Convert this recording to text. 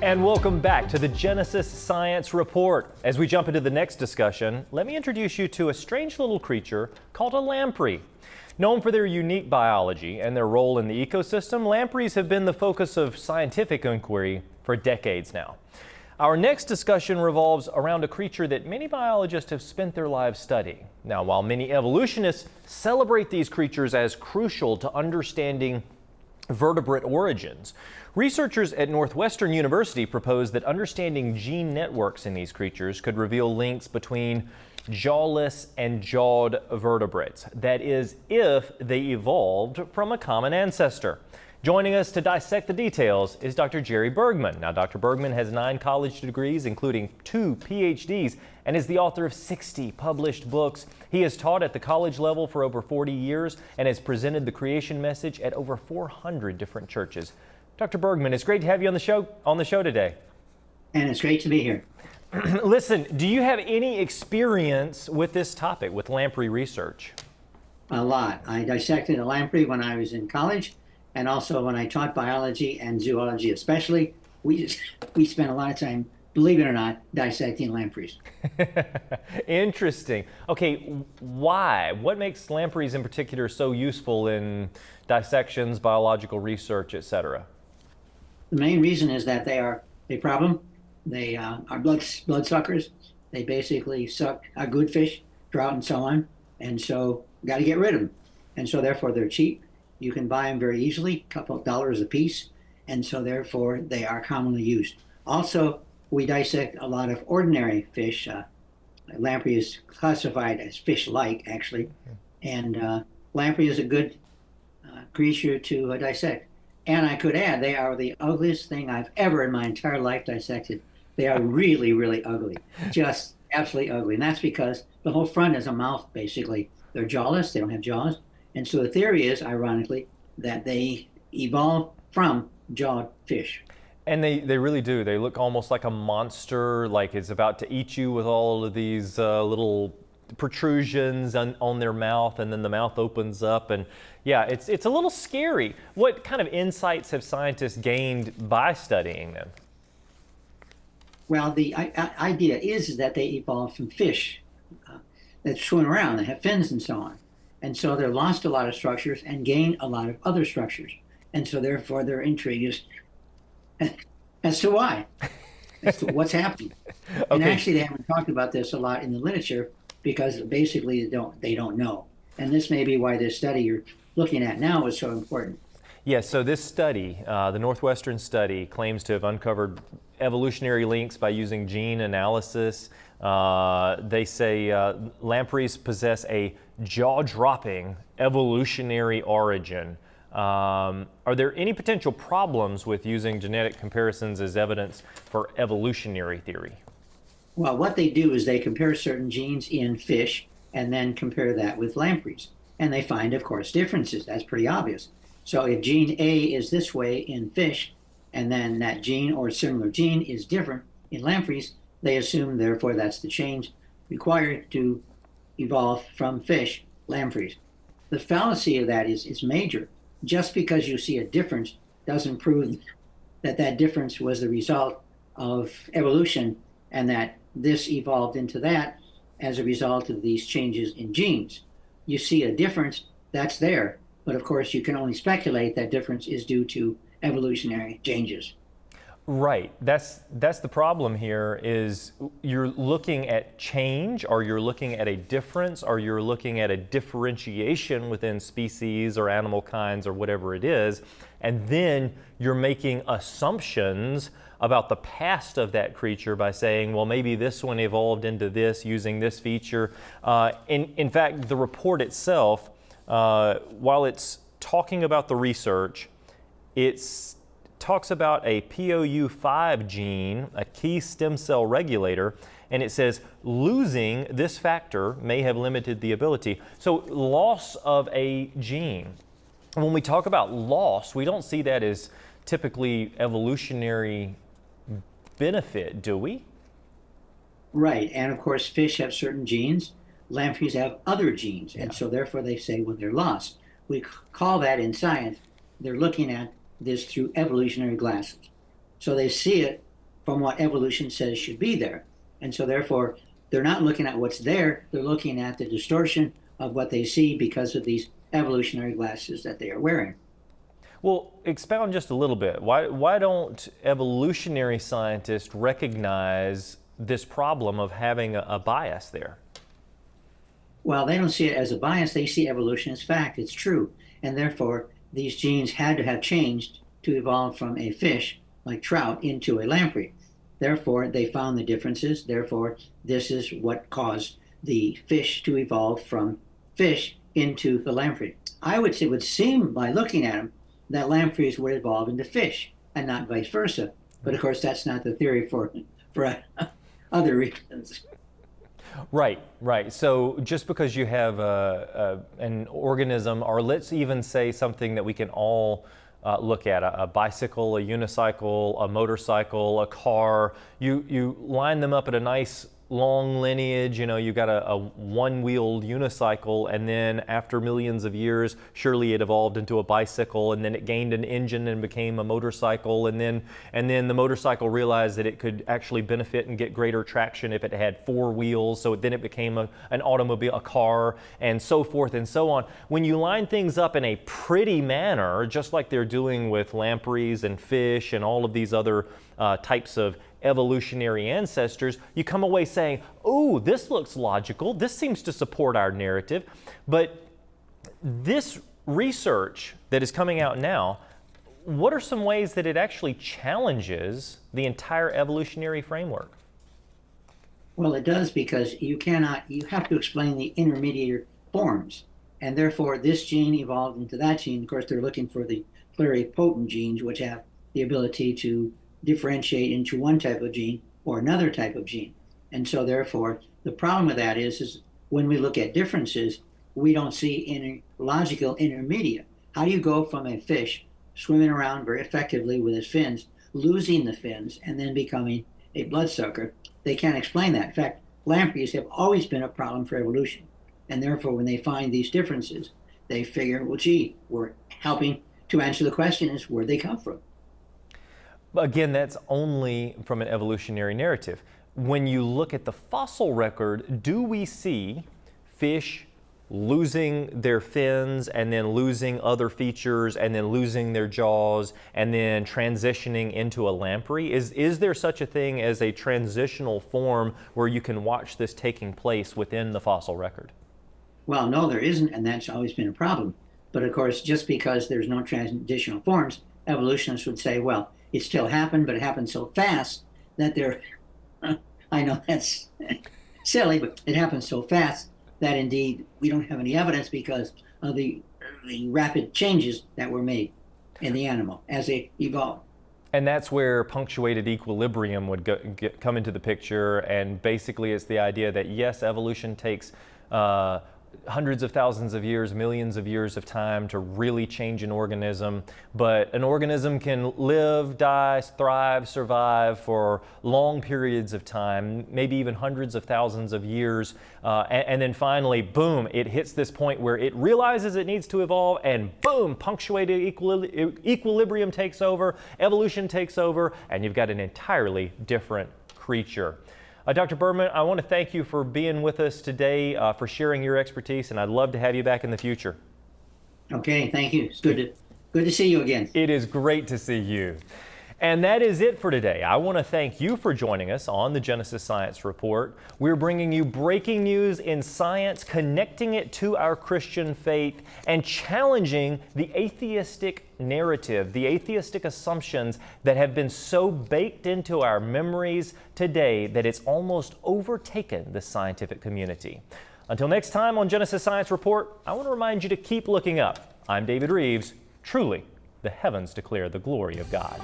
And welcome back to the Genesis Science Report. As we jump into the next discussion, let me introduce you to a strange little creature called a lamprey. Known for their unique biology and their role in the ecosystem, lampreys have been the focus of scientific inquiry for decades now. Our next discussion revolves around a creature that many biologists have spent their lives studying. Now, while many evolutionists celebrate these creatures as crucial to understanding vertebrate origins, researchers at Northwestern University propose that understanding gene networks in these creatures could reveal links between jawless and jawed vertebrates. That is, if they evolved from a common ancestor. Joining us to dissect the details is Dr. Jerry Bergman. Now, Dr. Bergman has 9 college degrees, including 2 PhDs, and is the author of 60 published books. He has taught at the college level for over 40 years and has presented the creation message at over 400 different churches. Dr. Bergman, it's great to have you on the show today. And it's great to be here. Listen, do you have any experience with this topic, with lamprey research? A lot. I dissected a lamprey when I was in college, and also when I taught biology and zoology especially. We spent a lot of time, believe it or not, dissecting lampreys. Interesting. Okay, why? What makes lampreys in particular so useful in dissections, biological research, etc.? The main reason is that they are a problem. They are bloodsuckers. They basically suck a good fish, trout, and so on. And so got to get rid of them. And so therefore they're cheap. You can buy them very easily, a couple of dollars a piece. And so therefore they are commonly used. Also, we dissect a lot of ordinary fish. Lamprey is classified as fish-like, actually. And lamprey is a good creature to dissect. And I could add, they are the ugliest thing I've ever in my entire life dissected. They are really, really ugly, just absolutely ugly. And that's because the whole front is a mouth, basically. They're jawless, they don't have jaws. And so the theory is, ironically, that they evolved from jawed fish. And they really do. They look almost like a monster, like it's about to eat you with all of these little protrusions on their mouth, and then the mouth opens up, and yeah, it's a little scary. What kind of insights have scientists gained by studying them? Well, the idea is that they evolved from fish that swim around, they have fins and so on. And so they've lost a lot of structures and gained a lot of other structures. And so therefore their intrigue is as to why, as to what's happening. Okay. And actually they haven't talked about this a lot in the literature because basically they don't know. And this may be why this study you're looking at now is so important. Yes, so this study, the Northwestern study, claims to have uncovered evolutionary links by using gene analysis. They say lampreys possess a jaw-dropping evolutionary origin. Are there any potential problems with using genetic comparisons as evidence for evolutionary theory? Well, what they do is they compare certain genes in fish and then compare that with lampreys. And they find, of course, differences. That's pretty obvious. So if gene A is this way in fish, and then that gene or similar gene is different in lampreys, they assume, therefore, that's the change required to evolve from fish, lampreys. The fallacy of that is major. Just because you see a difference doesn't prove that that difference was the result of evolution and that this evolved into that as a result of these changes in genes. You see a difference, that's there. But of course, you can only speculate that difference is due to evolutionary changes. Right. That's the problem here is you're looking at change, or you're looking at a difference, or you're looking at a differentiation within species or animal kinds or whatever it is, and then you're making assumptions about the past of that creature by saying, well, maybe this one evolved into this using this feature. In fact, the report itself, while it's talking about the research, it's talks about a POU5 gene, a key stem cell regulator, and it says losing this factor may have limited the ability. So loss of a gene. When we talk about loss, we don't see that as typically evolutionary benefit, do we? Right, and of course fish have certain genes, lampreys have other genes, Yeah. and so therefore they say when they're lost. We call that in science, they're looking at this through evolutionary glasses. So they see it from what evolution says should be there. And so therefore, they're not looking at what's there, they're looking at the distortion of what they see because of these evolutionary glasses that they are wearing. Well, expound just a little bit. Why don't evolutionary scientists recognize this problem of having a bias there? Well, they don't see it as a bias, they see evolution as fact, it's true. And therefore, these genes had to have changed to evolve from a fish, like trout, into a lamprey. Therefore, they found the differences. Therefore, this is what caused the fish to evolve from fish into the lamprey. I would say, it would seem by looking at them that lampreys would evolve into fish and not vice versa. But of course, that's not the theory for other reasons. Right, right. So just because you have an organism, or let's even say something that we can all look at, a bicycle, a unicycle, a motorcycle, a car, you line them up at a nice long lineage. You know, you got a one-wheeled unicycle, and then after millions of years, surely it evolved into a bicycle, and then it gained an engine and became a motorcycle, and then the motorcycle realized that it could actually benefit and get greater traction if it had four wheels, so then it became an automobile, a car, and so forth and so on. When you line things up in a pretty manner, just like they're doing with lampreys and fish and all of these other types of evolutionary ancestors, you come away saying, oh, this looks logical, this seems to support our narrative. But this research that is coming out now, what are some ways that it actually challenges the entire evolutionary framework? Well, it does, because you have to explain the intermediate forms. And therefore, this gene evolved into that gene. Of course, they're looking for the pluripotent genes, which have the ability to differentiate into one type of gene or another type of gene. And so therefore, the problem with that is when we look at differences, we don't see any logical intermediate. How do you go from a fish swimming around very effectively with his fins, losing the fins, and then becoming a bloodsucker? They can't explain that. In fact, lampreys have always been a problem for evolution. And therefore, when they find these differences, they figure, well, gee, we're helping to answer the question is where'd they come from? But again, that's only from an evolutionary narrative. When you look at the fossil record, do we see fish losing their fins and then losing other features and then losing their jaws and then transitioning into a lamprey? Is there such a thing as a transitional form where you can watch this taking place within the fossil record? Well, no, there isn't, and that's always been a problem. But of course, just because there's no transitional forms, evolutionists would say, well, it still happened, but it happened so fast that I know that's silly, but it happened so fast that indeed we don't have any evidence because of the rapid changes that were made in the animal as it evolved. And that's where punctuated equilibrium would come into the picture. And basically it's the idea that yes, evolution takes hundreds of thousands of years, millions of years of time to really change an organism, but an organism can live, die, thrive, survive for long periods of time, maybe even hundreds of thousands of years, and then finally, boom, it hits this point where it realizes it needs to evolve, and boom, punctuated equilibrium takes over, evolution takes over, and you've got an entirely different creature. Dr. Bergman, I want to thank you for being with us today, for sharing your expertise, and I'd love to have you back in the future. Okay, thank you. It's good to see you again. It is great to see you. And that is it for today. I want to thank you for joining us on the Genesis Science Report. We're bringing you breaking news in science, connecting it to our Christian faith, and challenging the atheistic narrative, the atheistic assumptions that have been so baked into our memories today that it's almost overtaken the scientific community. Until next time on Genesis Science Report, I want to remind you to keep looking up. I'm David Rives. Truly, the heavens declare the glory of God.